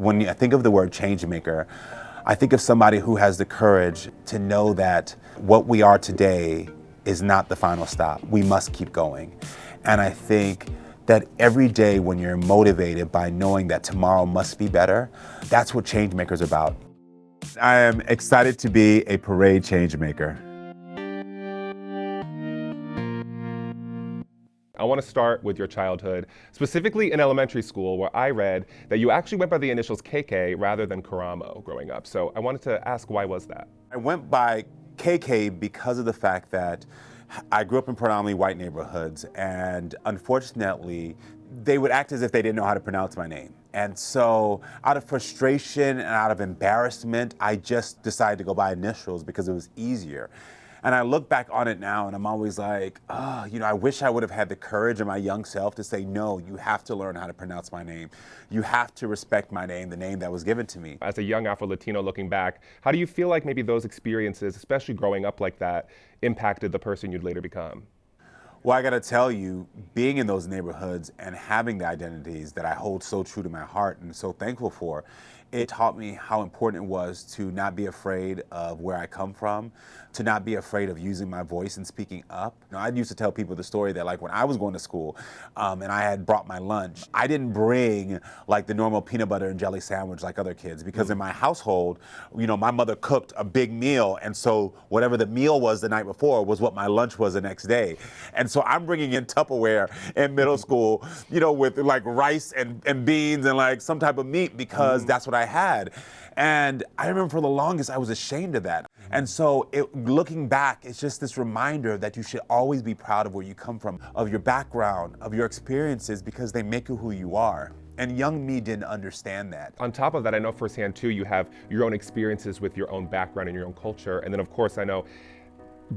When I think of the word changemaker, I think of somebody who has the courage to know that what we are today is not the final stop. We must keep going. And I think that every day when you're motivated by knowing that tomorrow must be better, that's what Changemaker's about. I am excited to be a Parade Changemaker. I want to start with your childhood, specifically in elementary school, where I read that you actually went by the initials KK rather than Karamo growing up. So I wanted to ask, why was that? I went by KK because of the fact that I grew up in predominantly white neighborhoods, and unfortunately, they would act as if they didn't know how to pronounce my name. And so out of frustration and out of embarrassment, I just decided to go by initials because it was easier. And I look back on it now and I'm always like, oh, I wish I would have had the courage in my young self to say, no, you have to learn how to pronounce my name. You have to respect my name, the name that was given to me. As a young Afro-Latino looking back, how do you feel like maybe those experiences, especially growing up like that, impacted the person you'd later become? Well, I gotta tell you, being in those neighborhoods and having the identities that I hold so true to my heart and so thankful for, it taught me how important it was to not be afraid of where I come from, to not be afraid of using my voice and speaking up. I used to tell people the story that like when I was going to school and I had brought my lunch, I didn't bring like the normal peanut butter and jelly sandwich like other kids, because in my household, my mother cooked a big meal, and so whatever the meal was the night before was what my lunch was the next day. And so I'm bringing in Tupperware in middle school, with like rice and beans and like some type of meat, because that's what I had. And I remember for the longest I was ashamed of that. And so looking back, it's just this reminder that you should always be proud of where you come from, of your background, of your experiences, because they make you who you are. And young me didn't understand that. On top of that, I know firsthand too, you have your own experiences with your own background and your own culture. And then of course I know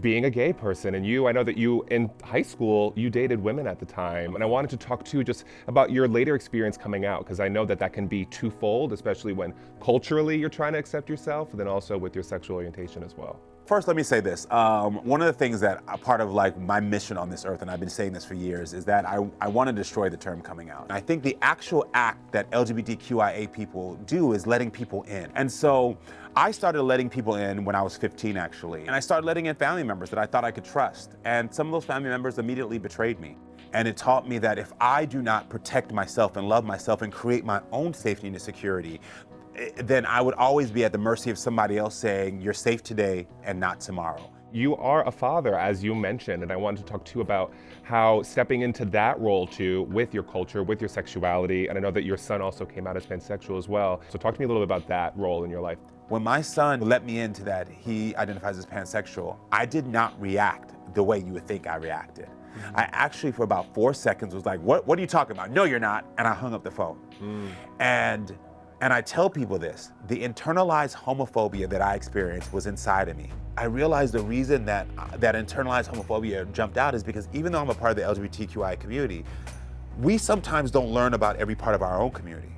being a gay person, and I know that you in high school, you dated women at the time. And I wanted to talk too just about your later experience coming out, because I know that can be twofold, especially when culturally you're trying to accept yourself, and then also with your sexual orientation as well. First, let me say this. One of the things that a part of like my mission on this earth, and I've been saying this for years, is that I want to destroy the term coming out. And I think the actual act that LGBTQIA people do is letting people in. And so I started letting people in when I was 15, actually. And I started letting in family members that I thought I could trust. And some of those family members immediately betrayed me. And it taught me that if I do not protect myself and love myself and create my own safety and security, then I would always be at the mercy of somebody else saying, you're safe today and not tomorrow. You are a father, as you mentioned, and I wanted to talk too about how stepping into that role too, with your culture, with your sexuality, and I know that your son also came out as pansexual as well. So talk to me a little bit about that role in your life. When my son let me into that, he identifies as pansexual, I did not react the way you would think I reacted. I actually, for about 4 seconds, was like, what are you talking about? No, you're not. And I hung up the phone. And I tell people this, the internalized homophobia that I experienced was inside of me. I realized the reason that internalized homophobia jumped out is because even though I'm a part of the LGBTQI community, we sometimes don't learn about every part of our own community.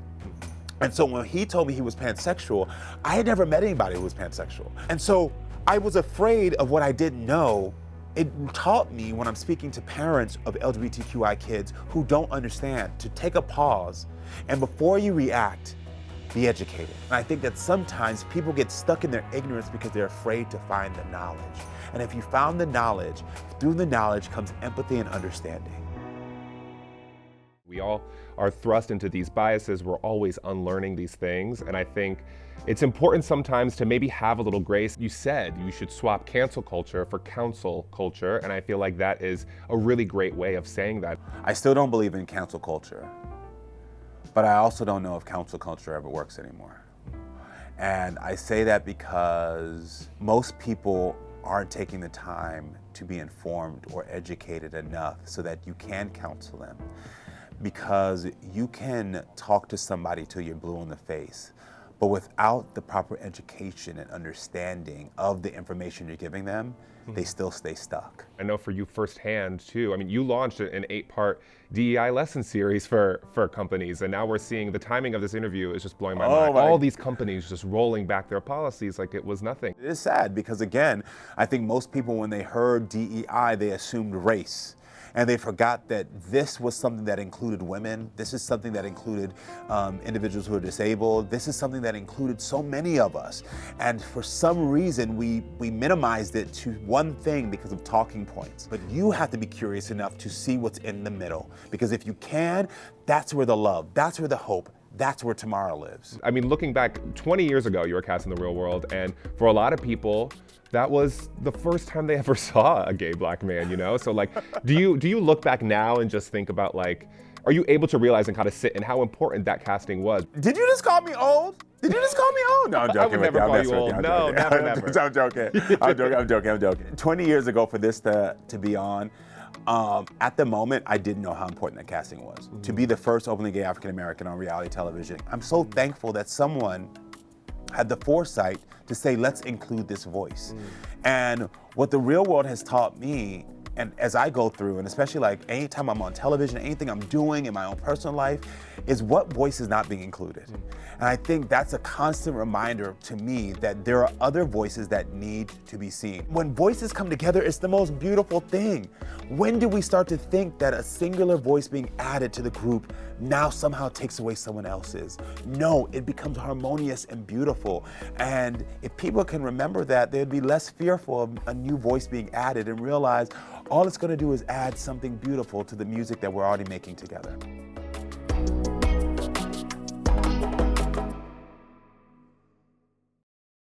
And so when he told me he was pansexual, I had never met anybody who was pansexual. And so I was afraid of what I didn't know. It taught me, when I'm speaking to parents of LGBTQI kids who don't understand, to take a pause, and before you react, be educated. And I think that sometimes people get stuck in their ignorance because they're afraid to find the knowledge. And if you found the knowledge, through the knowledge comes empathy and understanding. We all are thrust into these biases. We're always unlearning these things. And I think it's important sometimes to maybe have a little grace. You said you should swap cancel culture for counsel culture. And I feel like that is a really great way of saying that. I still don't believe in cancel culture. But I also don't know if council culture ever works anymore. And I say that because most people aren't taking the time to be informed or educated enough so that you can counsel them. Because you can talk to somebody till you're blue in the face, but without the proper education and understanding of the information you're giving them, they still stay stuck. I know for you firsthand too, I mean, you launched an 8-part DEI lesson series for companies, and now we're seeing the timing of this interview is just blowing my mind. All these companies just rolling back their policies like it was nothing. It is sad because, again, I think most people when they heard DEI, they assumed race. And they forgot that this was something that included women. This is something that included individuals who are disabled. This is something that included so many of us. And for some reason, we minimized it to one thing because of talking points. But you have to be curious enough to see what's in the middle. Because if you can, that's where the love, that's where the hope, that's where tomorrow lives. I mean, looking back 20 years ago, you were cast in The Real World, and for a lot of people, that was the first time they ever saw a gay black man, you know? So like, do you look back now and just think about like, are you able to realize and kind of sit in how important that casting was? Did you just call me old? Did you just call me old? No, I'm joking. I would never call you old. No, never, never. I'm joking. 20 years ago for this to be on, at the moment, I didn't know how important that casting was. To be the first openly gay African American on reality television. I'm so thankful that someone had the foresight to say, let's include this voice. And what The Real World has taught me, and as I go through, and especially like anytime I'm on television, anything I'm doing in my own personal life, is what voice is not being included. And I think that's a constant reminder to me that there are other voices that need to be seen. When voices come together, it's the most beautiful thing. When do we start to think that a singular voice being added to the group now somehow takes away someone else's? No, it becomes harmonious and beautiful. And if people can remember that, they'd be less fearful of a new voice being added and realize all it's gonna do is add something beautiful to the music that we're already making together.